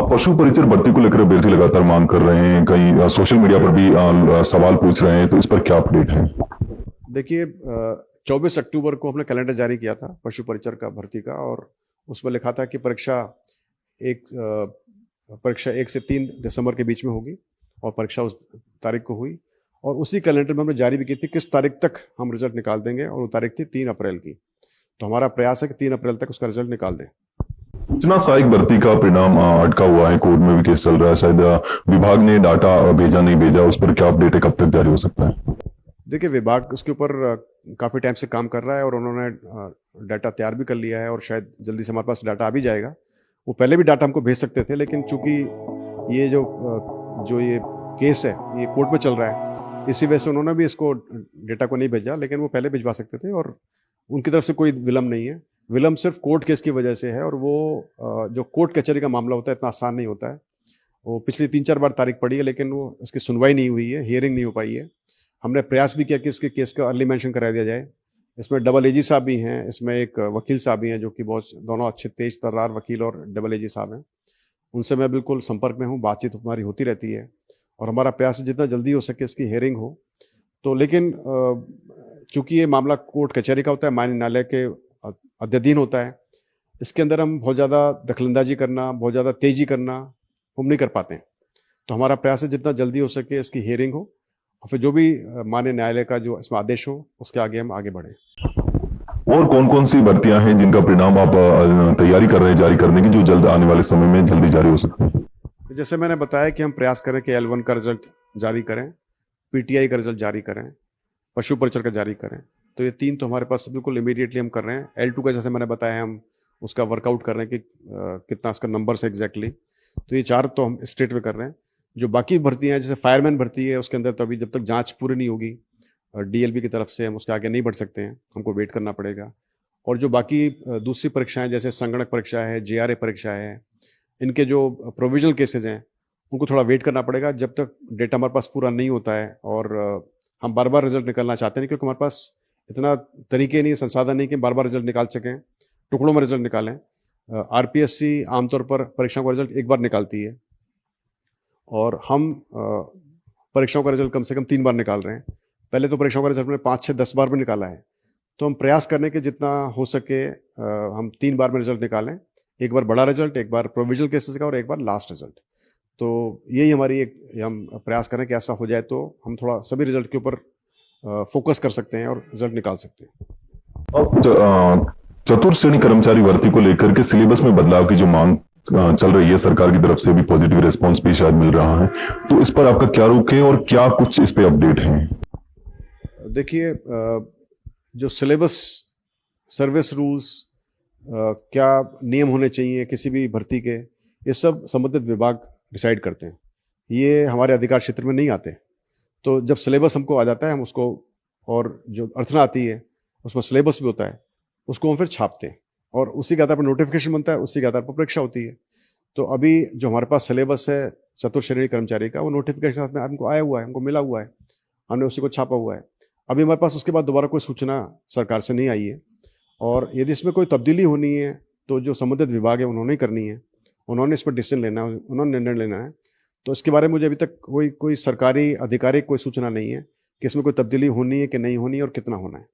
पशु परिचर भर्ती को लेकर अभ्यर्थी लगातार मांग कर रहे हैं, कई सोशल मीडिया पर भी सवाल पूछ रहे हैं, तो इस पर क्या अपडेट है? देखिए, 24 अक्टूबर को हमने कैलेंडर जारी किया था पशु परिचर का भर्ती का, और उसमें लिखा था कि परीक्षा 1 से 3 दिसंबर के बीच में होगी, और परीक्षा उस तारीख को हुई। और उसी कैलेंडर में हमने जारी भी की थी किस तारीख तक हम रिजल्ट निकाल देंगे, और वो तारीख थी 3 अप्रैल की। तो हमारा प्रयास है कि 3 अप्रैल तक उसका रिजल्ट निकाल दें। सूचना सहायक भर्ती का परिणाम अटका हुआ है, कोर्ट में भी केस चल रहा है, शायद विभाग ने डाटा भेजा नहीं भेजा, उस पर क्या अपडेट है, कब तक जारी हो सकता है? देखिए, विभाग उसके ऊपर काफ़ी टाइम से काम कर रहा है, और उन्होंने डाटा तैयार भी कर लिया है, और शायद जल्दी से हमारे पास डाटा आ भी जाएगा। वो पहले भी डाटा हमको भेज सकते थे, लेकिन चूंकि ये जो ये केस है ये कोर्ट में चल रहा है, इसी वजह से उन्होंने भी इसको डेटा को नहीं भेजा, लेकिन वो पहले भिजवा सकते थे, और उनकी तरफ से कोई विलम्ब नहीं है। विलम्ब सिर्फ कोर्ट केस की वजह से है, और वो जो कोर्ट कचहरी का मामला होता है इतना आसान नहीं होता है। वो पिछली 3-4 बार तारीख पड़ी है, लेकिन वो इसकी सुनवाई नहीं हुई है, हियरिंग नहीं हो पाई है। हमने प्रयास भी किया कि इसके केस का अर्ली मेंशन करा दिया जाए। इसमें डबल एजी साहब भी हैं, इसमें एक वकील साहब भी हैं, जो कि बहुत दोनों अच्छे तेज तर्रार वकील और डबल एजी साहब हैं। उनसे मैं बिल्कुल संपर्क में हूँ, बातचीत हमारी होती रहती है, और हमारा प्रयास है जितना जल्दी हो सके इसकी हियरिंग हो। तो लेकिन चूंकि ये मामला कोर्ट कचहरी का होता है, माननीय न्यायालय के अध्ययन होता है, इसके अंदर हम बहुत ज़्यादा दखलंदाजी करना, बहुत ज़्यादा तेजी करना हम नहीं कर पाते हैं। तो हमारा प्रयास है जितना जल्दी हो सके इसकी हियरिंग हो, और फिर जो भी माननीय न्यायालय का जो इसमें आदेश हो उसके आगे हम आगे बढ़ें। और कौन कौन सी भर्तियां हैं जिनका परिणाम आप तैयारी कर रहे हैं जारी करने की, जो जल्द आने वाले समय में जल्दी जारी हो सकते हैं? जैसे मैंने बताया कि हम प्रयास करें कि L1 का रिजल्ट जारी करें, PTI का रिजल्ट जारी करें, पशु परिचर का जारी करें। तो ये 3 तो हमारे पास बिल्कुल इमीडिएटली हम कर रहे हैं। L2 का जैसे मैंने बताया, हम उसका वर्कआउट कर रहे हैं कि कितना उसका नंबर है एग्जैक्टली। तो ये 4 तो हम स्टेट में कर रहे हैं। जो बाकी भर्तियां हैं, जैसे फायरमैन भर्ती है, उसके अंदर तो अभी जब तक जांच पूरी नहीं होगी DLB की तरफ से हम उसके आगे नहीं बढ़ सकते हैं, हमको वेट करना पड़ेगा। और जो बाकी दूसरी परीक्षाएं, जैसे संगणक परीक्षा है, JRA परीक्षा है, इनके जो प्रोविजनल केसेज हैं उनको थोड़ा वेट करना पड़ेगा जब तक डेटा हमारे पास पूरा नहीं होता है। और हम बार बार रिजल्ट निकालना चाहते नहीं, क्योंकि हमारे पास इतना तरीके नहीं, संसाधन नहीं कि बार बार रिजल्ट निकाल सकें, टुकड़ों में रिजल्ट निकालें। RPSC आमतौर पर परीक्षाओं का रिजल्ट एक बार निकालती है, और हम परीक्षाओं का रिजल्ट कम से कम 3 बार निकाल रहे हैं। पहले तो परीक्षाओं का रिजल्ट हमने 5-6-10 बार भी निकाला है। तो हम प्रयास करने के जितना हो सके हम 3 बार में रिजल्ट निकालें, एक बार बड़ा रिजल्ट, एक बार प्रोविजनल केसेस का, और एक बार लास्ट रिजल्ट। तो यही हमारी हम प्रयास करें कि ऐसा हो जाए, तो हम थोड़ा सभी रिजल्ट के ऊपर फोकस कर सकते हैं और रिजल्ट निकाल सकते हैं। चतुर्थ श्रेणी कर्मचारी भर्ती को लेकर के सिलेबस में बदलाव की जो मांग चल रही है, सरकार की तरफ से भी पॉजिटिव रिस्पांस भी शायद मिल रहा है, तो इस पर आपका क्या रुख है और क्या कुछ इस पे अपडेट है? देखिए, जो सिलेबस, सर्विस रूल्स, क्या नियम होने चाहिए किसी भी भर्ती के, ये सब संबंधित विभाग डिसाइड करते हैं। ये हमारे अधिकार क्षेत्र में नहीं आते। तो जब सिलेबस हमको आ जाता है, हम उसको, और जो अर्चना आती है उसमें सिलेबस भी होता है, उसको हम फिर छापते हैं, और उसी के आधार पर नोटिफिकेशन बनता है, उसी के आधार पर परीक्षा होती है। तो अभी जो हमारे पास सिलेबस है चतुर्थ श्रेणी कर्मचारी का, वो नोटिफिकेशन में हमको आया हुआ है, हमको मिला हुआ है, हमने उसी को छापा हुआ है। अभी हमारे पास उसके बाद दोबारा कोई सूचना सरकार से नहीं आई है, और यदि इसमें कोई तब्दीली होनी है तो जो संबंधित विभाग है उन्होंने करनी है, उन्होंने इस पर डिसीजन लेना है, उन्होंने निर्णय लेना है। तो इसके बारे में मुझे अभी तक कोई सरकारी आधिकारिक कोई सूचना नहीं है कि इसमें कोई तब्दीली होनी है कि नहीं होनी है और कितना होना है।